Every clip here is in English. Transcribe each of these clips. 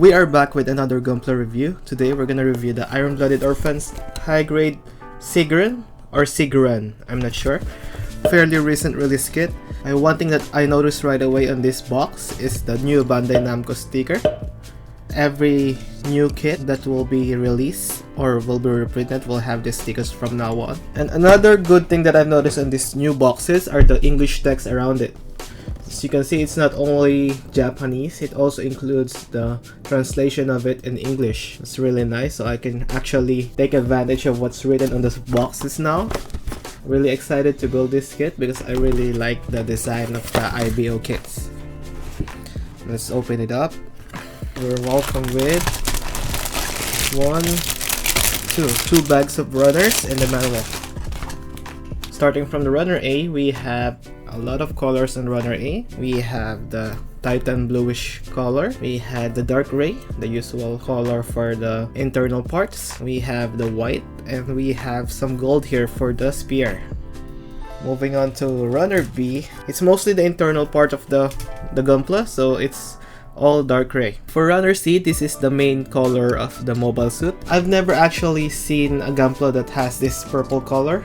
we are back with another Gunpla review. Today we're gonna review the Iron-Blooded Orphans High Grade Sigrun or Sigrun, I'm not sure. Fairly recent release kit. One thing that I noticed right away on this box is the new Bandai Namco sticker. Every new kit that will be released or will be reprinted will have these stickers from now on. And another good thing that I've noticed on these new boxes are the English text around it. As you can see, it's not only Japanese, it also includes the translation of it in English. It's really nice, so I can actually take advantage of what's written on the boxes now. Really excited to build this kit because I really like the design of the IBO kits. Let's open it up. We're welcome with two bags of runners and the manual. Starting from the runner A, we have a lot of colors on runner A. We have the Titan bluish color. We had the dark gray, the usual color for the internal parts. We have the white, and we have some gold here for the spear. Moving on to runner B, it's mostly the internal part of the Gunpla, so it's all dark gray. For runner C, this is the main color of the mobile suit. I've never actually seen a Gunpla that has this purple color.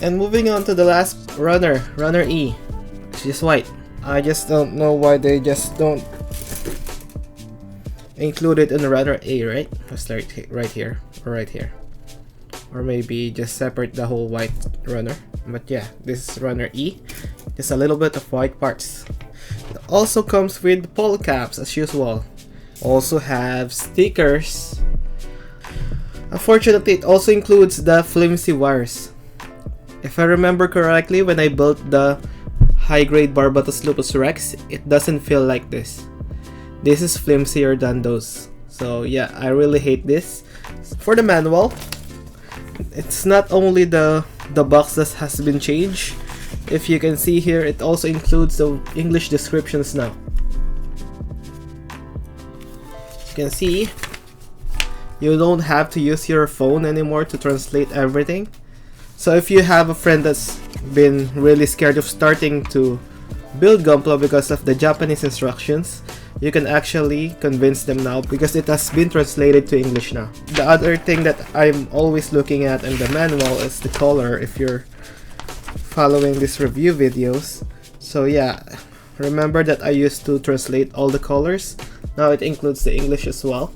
And moving on to the last runner, runner E, which is white. I just don't know why they just don't include it in the runner A, right? Just like right here or right here. Or maybe just separate the whole white runner. But yeah, this is runner E. Just a little bit of white parts. It also comes with pole caps as usual. Also have stickers. Unfortunately, it also includes the flimsy wires. If I remember correctly, when I built the high-grade Barbatos Lupus Rex, it doesn't feel like this. This is flimsier than those. So yeah, I really hate this. For the manual, it's not only the box that has been changed. If you can see here, it also includes the English descriptions now. You can see, you don't have to use your phone anymore to translate everything. So if you have a friend that's been really scared of starting to build Gunpla because of the Japanese instructions, you can actually convince them now because it has been translated to English now. The other thing that I'm always looking at in the manual is the color if you're following these review videos. So yeah, remember that I used to translate all the colors. Now it includes the English as well,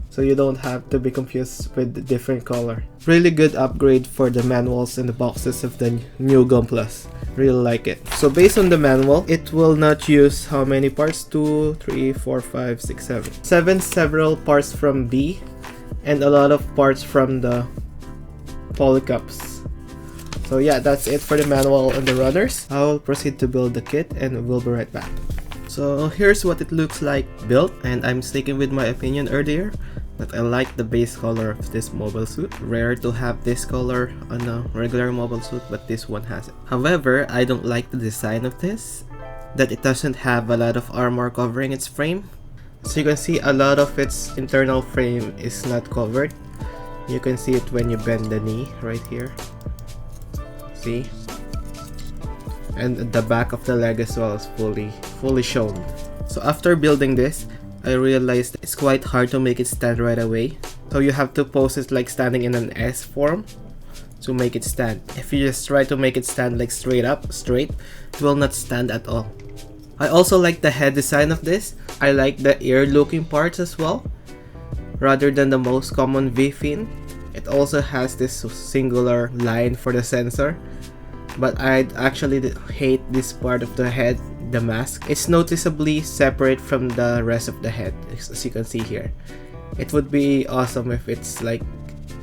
so you don't have to be confused with the different color. Really good upgrade for the manuals and the boxes of the new Gunplas. Really like it. So based on the manual, it will not use how many parts? 2, 3, 4, 5, 6, 7. 7 several parts from B and a lot of parts from the polycups. So yeah, that's it for the manual and the runners. I will proceed to build the kit and we'll be right back. So here's what it looks like built, and I'm sticking with my opinion earlier. But I like the base color of this mobile suit. Rare to have this color on a regular mobile suit, but this one has it. However, I don't like the design of this, that it doesn't have a lot of armor covering its frame. So you can see a lot of its internal frame is not covered. You can see it when you bend the knee right here. See? And the back of the leg as well is fully shown. So after building this, I realized it's quite hard to make it stand right away. So you have to pose it like standing in an S form to make it stand. If you just try to make it stand like straight, it will not stand at all. I also like the head design of this. I like the ear looking parts as well. Rather than the most common V-fin, it also has this singular line for the sensor. But I actually hate this part of the head, the mask. It's noticeably separate from the rest of the head, as you can see here. It would be awesome if it's like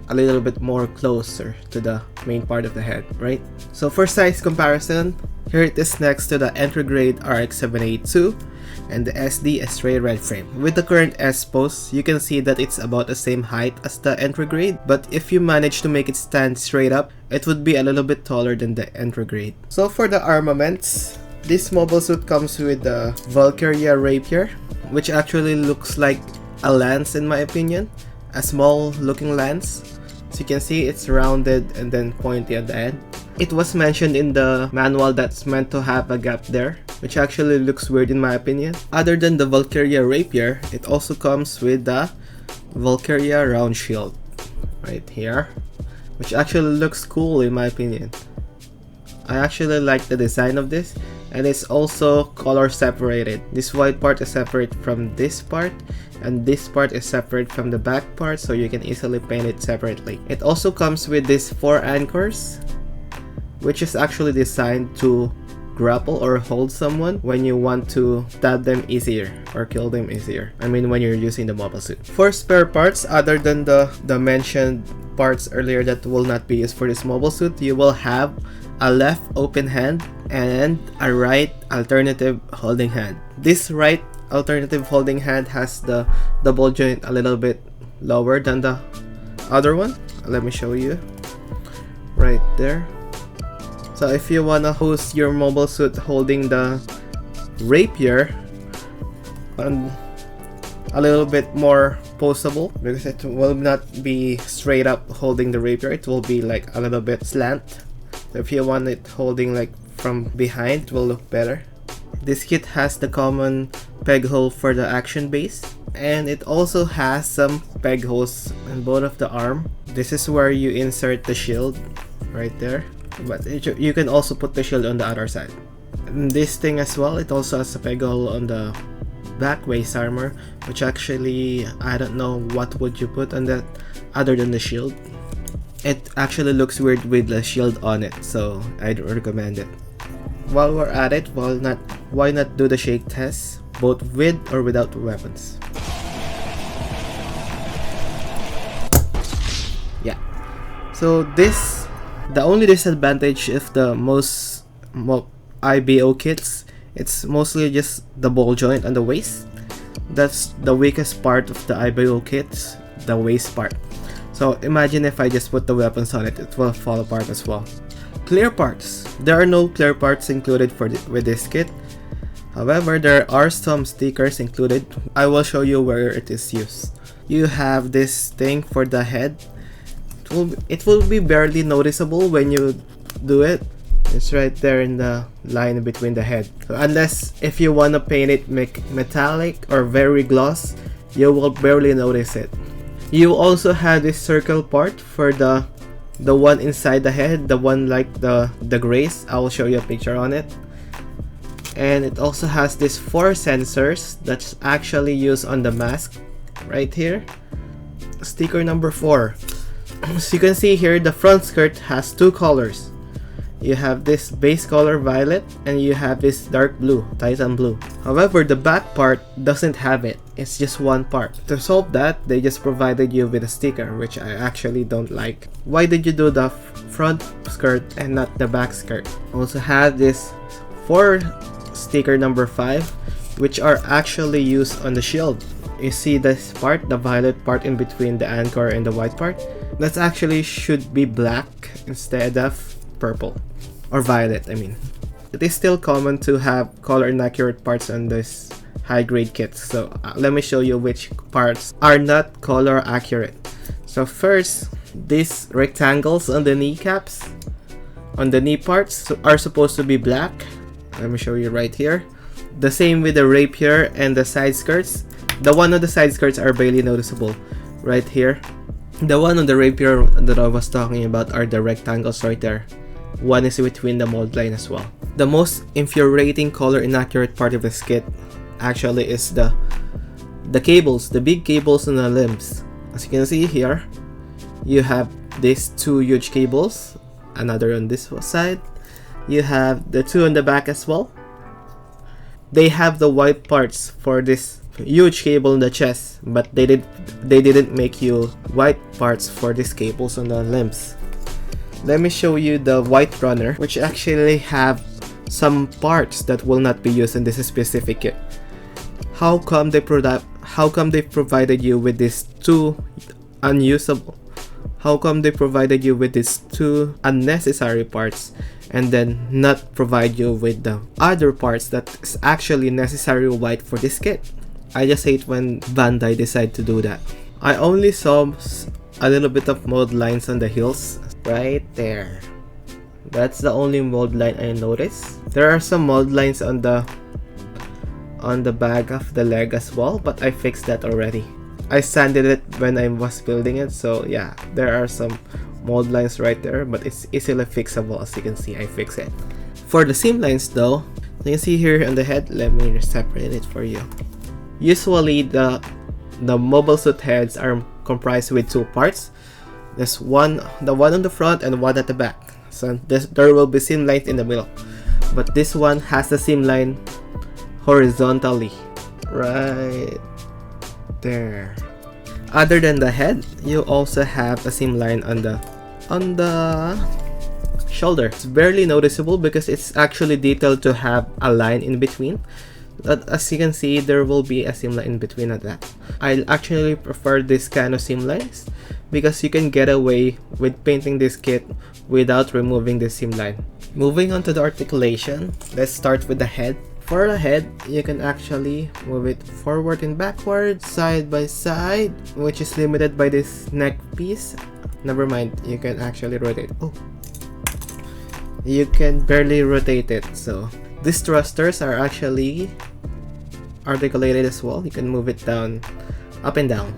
a little bit more closer to the main part of the head, right? So for size comparison, here it is next to the entry grade RX-782 and the SD Stray Red frame. With the current S pose, you can see that it's about the same height as the entry grade, but if you manage to make it stand straight up, it would be a little bit taller than the entry grade. So for the armaments, this mobile suit comes with the Valkyria Rapier, which actually looks like a lance in my opinion, a small looking lance. So you can see it's rounded and then pointy at the end. It was mentioned in the manual that's meant to have a gap there, which actually looks weird in my opinion. Other than the Valkyria rapier, it also comes with the Valkyria round shield right here, which actually looks cool in my opinion. I actually like the design of this, and it's also color separated. This white part is separate from this part, and this part is separate from the back part, so you can easily paint it separately. It also comes with these 4 anchors, which is actually designed to grapple or hold someone when you want to stab them easier or kill them easier. I mean when you're using the mobile suit. For spare parts, other than the mentioned parts earlier that will not be used for this mobile suit, you will have a left open hand and a right alternative holding hand. This right alternative holding hand has the double joint a little bit lower than the other one. Let me show you right there. So if you wanna host your mobile suit holding the rapier and a little bit more poseable, because it will not be straight up holding the rapier, it will be like a little bit slant. So if you want it holding like from behind, it will look better. This kit has the common peg hole for the action base, and it also has some peg holes in both of the arm. This is where you insert the shield right there, but you can also put the shield on the other side. And this thing as well, it also has a peg hole on the back waist armor, which actually I don't know what would you put on that other than the shield. It actually looks weird with the shield on it, so I'd recommend it. While we're at it, why not do the shake test, both with or without weapons? Yeah. So this, the only disadvantage of the most IBO kits, it's mostly just the ball joint on the waist. That's the weakest part of the IBO kits, the waist part. So imagine if I just put the weapons on it, it will fall apart as well. Clear parts. There are no clear parts included with this kit. However, there are some stickers included. I will show you where it is used. You have this thing for the head. It will be barely noticeable when you do it. It's right there in the line between the head. So unless if you want to paint it metallic or very gloss, you will barely notice it. You also have this circle part for the one inside the head, the one like the grace. I will show you a picture on it. And it also has these 4 sensors that's actually used on the mask right here. Sticker number 4. So you can see here the front skirt has 2 colors. You have this base color violet and you have this dark blue, Titan blue. However, the back part doesn't have it. It's just one part. To solve that, they just provided you with a sticker, which I actually don't like. Why did you do the front skirt and not the back skirt? Also have this 4 sticker number 5, which are actually used on the shield. You see this part, the violet part in between the anchor and the white part? That actually should be black instead of purple. Or violet, I mean. It is still common to have color inaccurate parts on this high grade kits. So let me show you which parts are not color accurate. So first, these rectangles on the kneecaps, on the knee parts, are supposed to be black. Let me show you right here. The same with the rapier and the side skirts. The one on the side skirts are barely noticeable right here. The one on the rapier that I was talking about are the rectangles right there. One is between the mold line as well. The most infuriating color inaccurate part of this kit actually is the cables, the big cables on the limbs. As you can see here, you have these 2 huge cables, another on this side. You have the 2 on the back as well. They have the white parts for this huge cable in the chest, but they didn't make you white parts for these cables on the limbs. Let me show you the white runner, which actually have some parts that will not be used in this specific kit. How come they provided you with these 2 unusable? How come they provided you with these 2 unnecessary parts and then not provide you with the other parts that is actually necessary white for this kit? I just hate when Bandai decide to do that. I only saw a little bit of mold lines on the heels right there. That's the only mold line I noticed. There are some mold lines on the back of the leg as well, but I fixed that already. I sanded it when I was building it, so yeah, there are some mold lines right there, but it's easily fixable. As you can see, I fix it. For the seam lines though, you can see here on the head, let me separate it for you. Usually the mobile suit heads are comprised with two parts. There's the one on the front and one at the back. So there will be seam lines in the middle, but this one has the seam line horizontally right there. Other than the head, you also have a seam line on the shoulder. It's barely noticeable because it's actually detailed to have a line in between. But as you can see, there will be a seam line in between of that. I actually prefer this kind of seam lines because you can get away with painting this kit without removing the seam line. Moving on to the articulation, let's start with the head. For the head, you can actually move it forward and backward, side by side, which is limited by this neck piece. Never mind, you can actually rotate. Oh, you can barely rotate it. So these thrusters are actually articulated as well. You can move it down, up and down.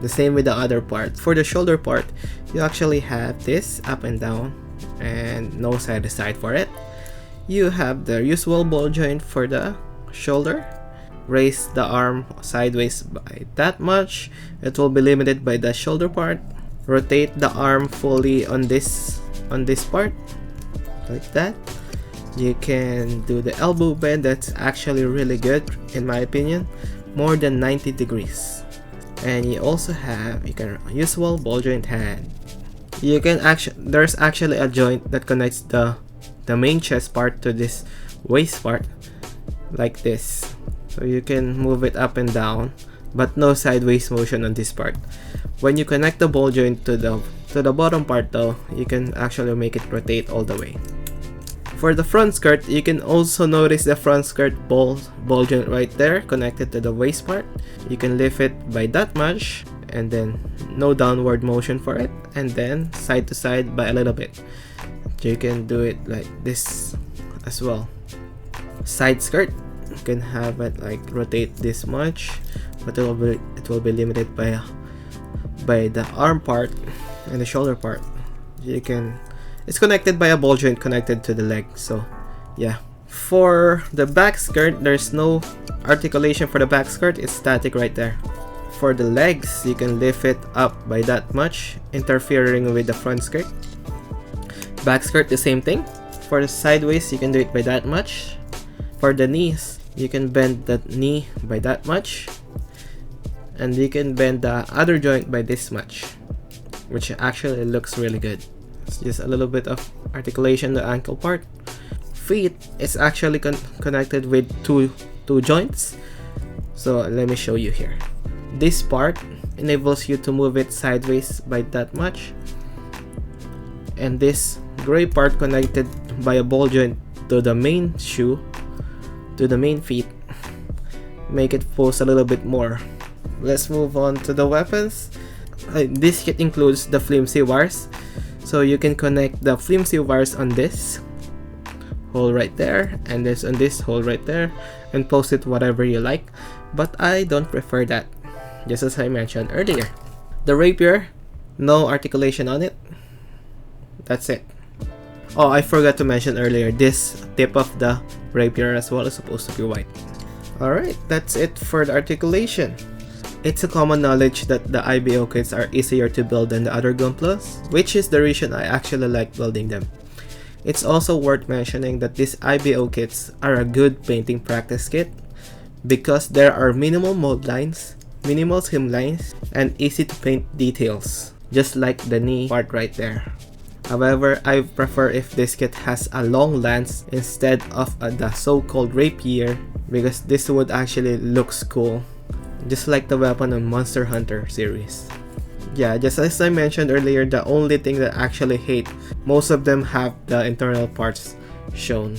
The same with the other part. For the shoulder part, you actually have this up and down and no side to side for it. You have the usual ball joint for the shoulder. Raise the arm sideways by that much. It will be limited by the shoulder part. Rotate the arm fully on this part, like that. You can do the elbow bend. That's actually really good in my opinion, more than 90 degrees. And you also have usual ball joint hand. You can there's actually a joint that connects the main chest part to this waist part, like this. So you can move it up and down, but no sideways motion on this part. When you connect the ball joint to the bottom part though, you can actually make it rotate all the way. For the front skirt, you can also notice the front skirt ball joint right there connected to the waist part. You can lift it by that much and then no downward motion for it, and then side to side by a little bit. You can do it like this as well. Side skirt, you can have it like rotate this much, but it will be limited by the arm part and the shoulder part. It's connected by a ball joint connected to the leg. So yeah. For the back skirt, there's no articulation for the back skirt. It's static right there. For the legs, you can lift it up by that much, interfering with the front skirt. Back skirt, the same thing. For the sideways, you can do it by that much. For the knees, you can bend the knee by that much, and you can bend the other joint by this much, which actually looks really good. It's just a little bit of articulation, the ankle part. Feet is actually connected with two joints. So let me show you here. This part enables you to move it sideways by that much, and this gray part connected by a ball joint to the main shoe, to the main feet, make it pose a little bit more. Let's move on to the weapons. This kit includes the flimsy wires, so you can connect the flimsy wires on this hole right there and this on this hole right there and post it whatever you like, but I don't prefer that, just as I mentioned earlier. The rapier, no articulation on it. That's it. Oh, I forgot to mention earlier, this tip of the rapier as well is supposed to be white. Alright, that's it for the articulation. It's a common knowledge that the IBO kits are easier to build than the other Gunplas, which is the reason I actually like building them. It's also worth mentioning that these IBO kits are a good painting practice kit because there are minimal mold lines, minimal seam lines, and easy to paint details, just like the knee part right there. However, I prefer if this kit has a long lance instead of the so-called rapier, because this would actually looks cool, just like the weapon on Monster Hunter series. Yeah, just as I mentioned earlier, the only thing that I actually hate, most of them have the internal parts shown,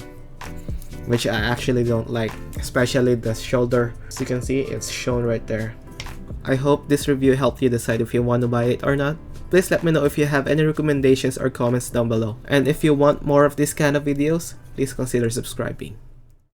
which I actually don't like, especially the shoulder. As you can see, it's shown right there. I hope this review helped you decide if you want to buy it or not. please let me know if you have any recommendations or comments down below. And if you want more of this kind of videos, please consider subscribing.